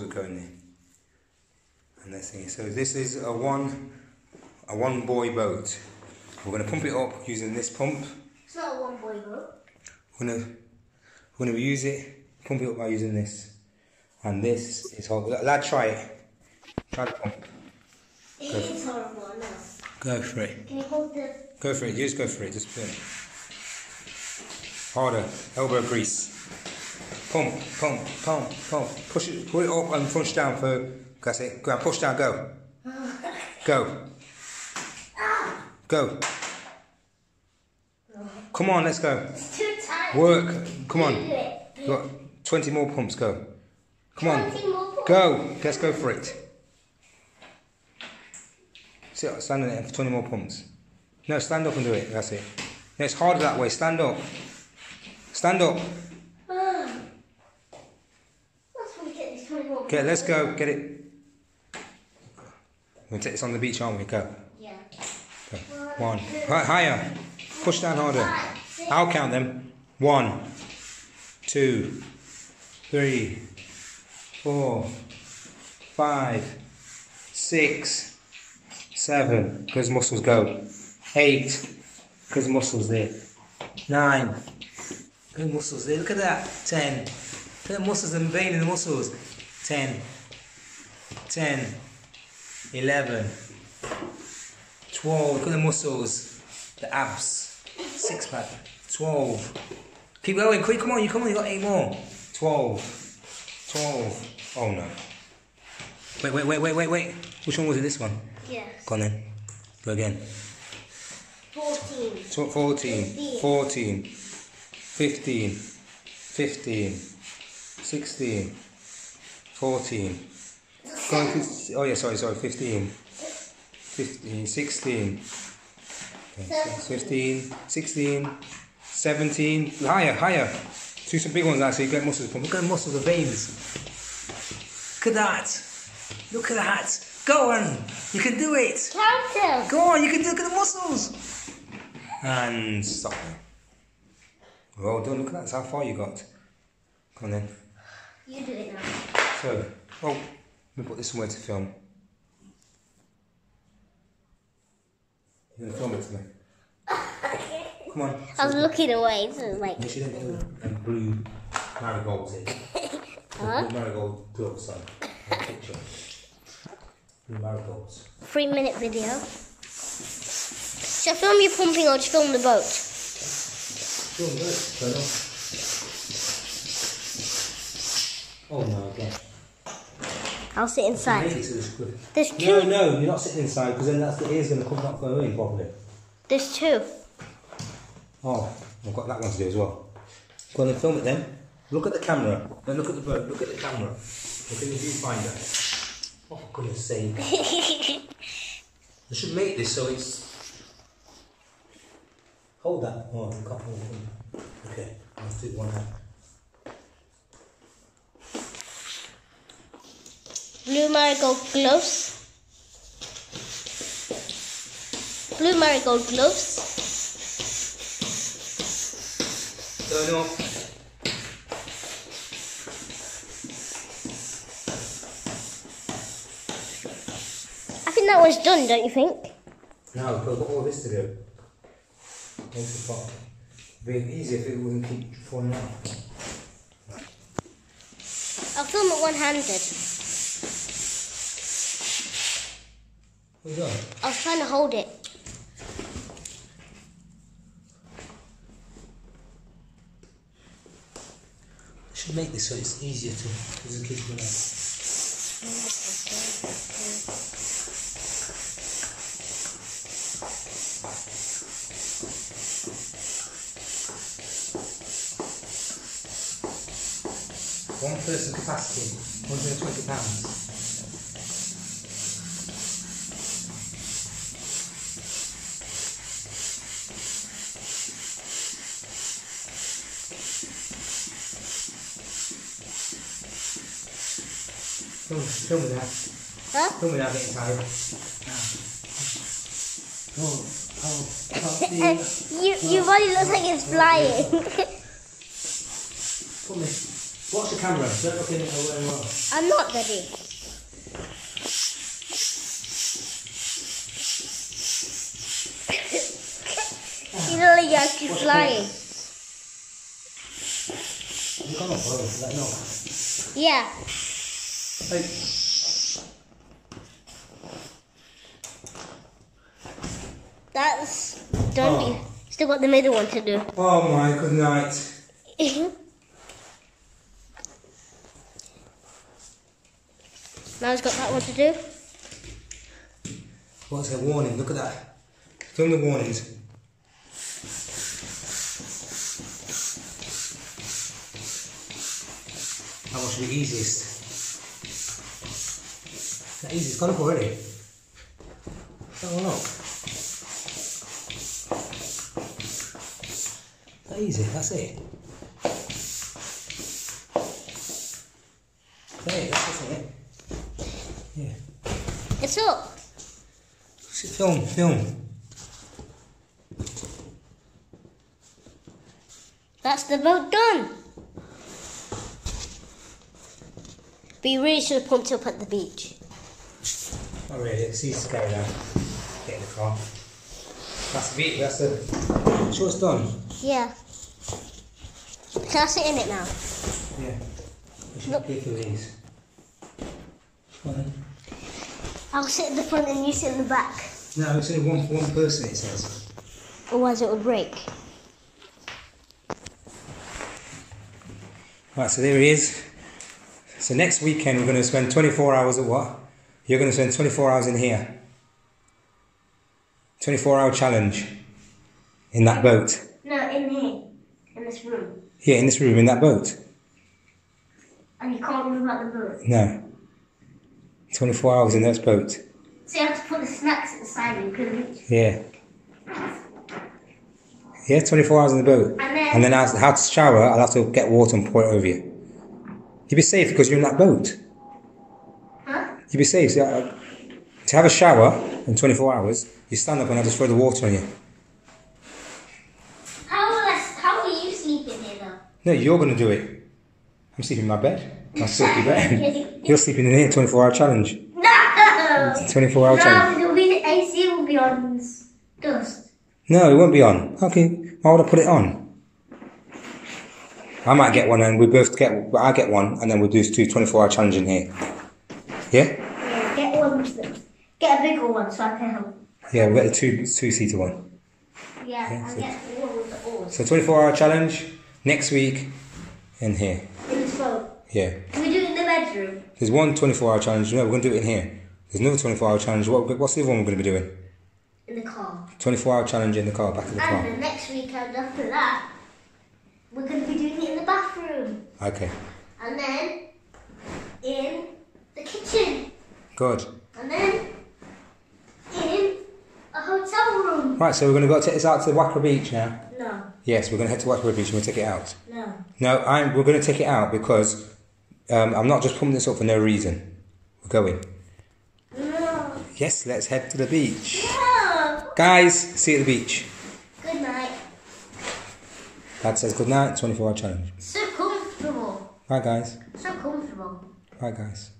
holes that go in there. And that's it. So this is a one buoy boat. We're going to pump it up using this pump. It's not a one buoy boat. We're going to use it, pump it up by using this. And this is horrible. Lad, try it. Try the pump. It is horrible now. Go for it. Can you hold the... Go for it, just go for it, just put it. Harder, elbow grease. Pump, pump, pump, pump. Push it up and push down for, that's it. Go on, push down, go. Go. Go. Come on, let's go. It's too tight. Work, come on. You've got 20 more pumps, go. Come on, 20 more pumps. go, let's go for it. Sit, stand there for 20 more pumps. No, stand up and do it, that's it. No, it's harder that way, stand up. Stand up. Let's get these 20 more pumps. Okay, let's go, get it. We'll take this on the beach, aren't we? Go. Yeah. Go. One. Higher. Push down harder. I'll count them. 1, 2, 3, 4, 5, 6, 7. Because muscles go. 8. Because muscles there. 9. Because muscles there. Look at that. 10. Look at the muscles, the vein in the muscles. 10. 10. 11. 12. Look at the muscles. The abs. 6 pack. 12. Keep going, quick, come on, you got 8 more. 12. 12. Oh no. Wait. Which one was it, this one? Yes. Go on then. Go again. 14. 14. 14. 15. 15. 16. 14. Go on, oh yeah, sorry, 15. 15. 16. Okay, 15. 16. 17. Higher. Do some big ones actually, get muscles. Look at the muscles, the veins. Look at that. Go on. You can do it. Count them. Go on, you can do it. Look at the muscles. And stop. Well done. Look at that. That's how far you got. Come on then. You do it now. So, let me put this somewhere to film. You're going to film it to me. Come on. I was looking away, so like... You should have blue marigolds in. Huh? Blue marigold gloves on. Picture. Blue marigolds. 3-minute video. Shall I film you pumping or just film the boat? Film the boat. Turn off. Oh no, again. I'll sit inside. There's 2. No, you're not sitting inside because then that's the ear's going to come not go in properly. There's 2. Oh, I've got that one to do as well. Go on and film it then. Look at the camera. Then look at the boat. Look at the camera. Look at the viewfinder. Oh, for goodness sake. I should make this so it's... Hold that. Oh, you can't hold it. Okay, I'll do one hand. Blue marigold gloves. Blue marigold gloves. Turn off. I think that was done, don't you think? No, because I've got all this to do. Most of the part. It'd be easier if it wouldn't keep falling out. I'll film it one-handed. What's that? I was trying to hold it. I should make this so it's easier to, because the kids will out. One person capacity, 120 pounds. Film me that. Huh? Film me that getting tired. Your body looks like it's flying. Come here. Watch the camera. Don't look in it very well. I'm not ready. He's only actually flying. You can't follow. Let know. Yeah. Hey. That's done. Oh. Still got the middle one to do. Oh my good night. Now he's got that one to do. What's a warning? Look at that. Film the warnings. That one should be easiest. That easy, it's gone up already. That one up. That easy, that's it. That's it. Yeah. It's up. Film. That's the boat done. But you really should have pumped up at the beach. Not really, it's easy to carry down. Get in the car. That's the beat, that's the... Sure it's done? Yeah. Can I sit in it now? Yeah. We should Look. get through these. Come on then. I'll sit at the front and you sit in the back. No, it's only one for one person, it says. Otherwise it will break. Right, so there he is. So next weekend we're going to spend 24 hours at what? You're going to spend 24 hours in here. 24-hour challenge. In that boat. No, in here. In this room. Yeah, in this room, in that boat. And you can't move out the boat. No. 24 hours in that boat. So you have to put the snacks at the side and you couldn't reach. Yeah. Yeah, 24 hours in the boat. And then how to shower, I'll have to get water and pour it over you. You'll be safe because you're in that boat. Huh? You'll be safe. So, to have a shower in 24 hours, you stand up and I'll just throw the water on you. How are you sleeping here though? No, you're going to do it. I'm sleeping in my bed. I'll sleep in bed. You're sleeping in here, 24-hour challenge. No! 24-hour challenge. No, the AC will be on dust. No, it won't be on. Okay, why would I put it on? I might get one and we both get, I get one and then we'll do 24-hour challenge in here. Yeah? Yeah, get one. Get a bigger one so I can help. Yeah, we'll get the two-seater one. Yeah, I'll get the one with the oars. So 24-hour challenge next week in here. In this boat. Yeah. Can we do it in the bedroom? There's one 24-hour challenge. No, we're going to do it in here. There's another 24-hour challenge. What's the other one we're going to be doing? In the car. 24-hour challenge in the car, back of the car. And the next weekend after that, we're going to be doing it in the bathroom. Okay. And then in the kitchen. Good. And then in a hotel room. Right, so we're going to go take this out to the Wakra Beach now. No. Yes, we're going to head to Wakra Beach and we'll take it out. No. No, we're going to take it out because I'm not just pumping this up for no reason. We're going. No. Yes, let's head to the beach. No. Guys, see you at the beach. Good night. Dad says good night, 24-hour challenge. So comfortable. Bye, guys. So comfortable. Bye, guys.